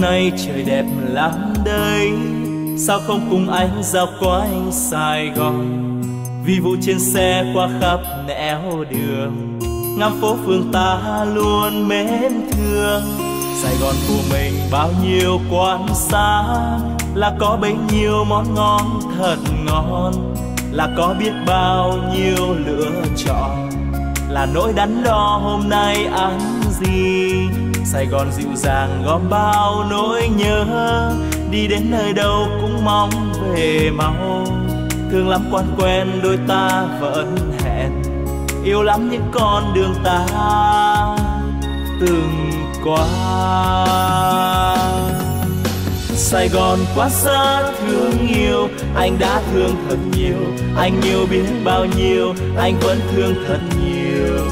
nay trời đẹp lắm đây, sao không cùng anh dạo quanh Sài Gòn. Vi vu trên xe qua khắp nẻo đường, ngắm phố phường ta luôn mến thương. Sài Gòn của mình bao nhiêu quán xá, là có bấy nhiêu món ngon thật ngon, là có biết bao nhiêu lựa chọn, là nỗi đắn đo hôm nay ăn gì. Sài Gòn dịu dàng gom bao nỗi nhớ, đi đến nơi đâu cũng mong về mau. Thương lắm quan quen đôi ta vẫn hẹn, yêu lắm những con đường ta từng qua. Sài Gòn quá xa thương yêu, anh đã thương thật nhiều, anh yêu biết bao nhiêu, anh vẫn thương thật nhiều.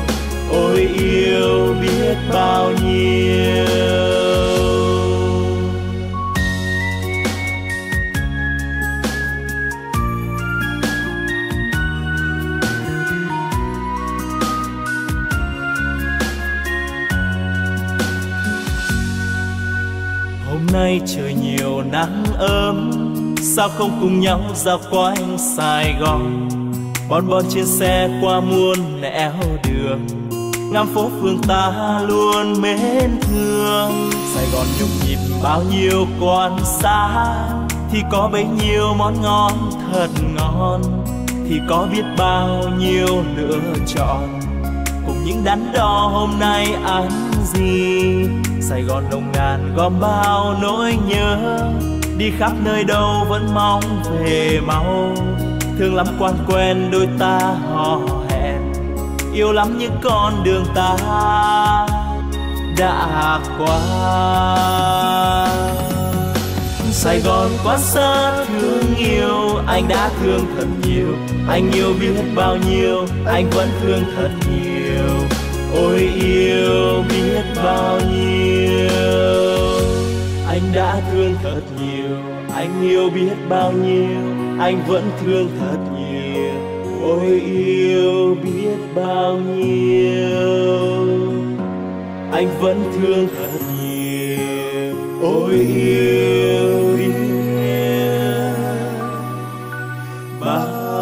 Ôi yêu biết bao nhiêu. Hôm nay trời nhiều nắng ấm, sao không cùng nhau dạo quanh Sài Gòn. Bon bon trên xe qua muôn nẻo đường, ngắm phố phường ta luôn mến thương. Sài Gòn nhộn nhịp bao nhiêu quán xá, thì có bấy nhiêu món ngon thật ngon, thì có biết bao nhiêu lựa chọn, cùng những đắn đo hôm nay ăn gì. Sài Gòn nồng nàn gom bao nỗi nhớ, đi khắp nơi đâu vẫn mong về mau. Thương lắm quan quen đôi ta hò hẹn, yêu lắm những con đường ta đã qua. Sài Gòn quá xa thương yêu, anh đã thương thật nhiều, anh yêu biết bao nhiêu, anh vẫn thương thật nhiều. Ôi yêu biết bao nhiêu, anh đã thương thật nhiều, anh yêu biết bao nhiêu, anh vẫn thương thật nhiều. Ôi yêu biết bao nhiêu, anh vẫn thương thật nhiều. Ôi yêu biết bao nhiêu.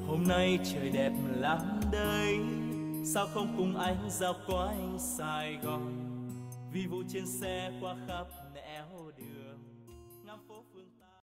Hôm nay trời đẹp lắm đây, sao không cùng anh dạo quanh Sài Gòn. Vi vu trên xe qua khắp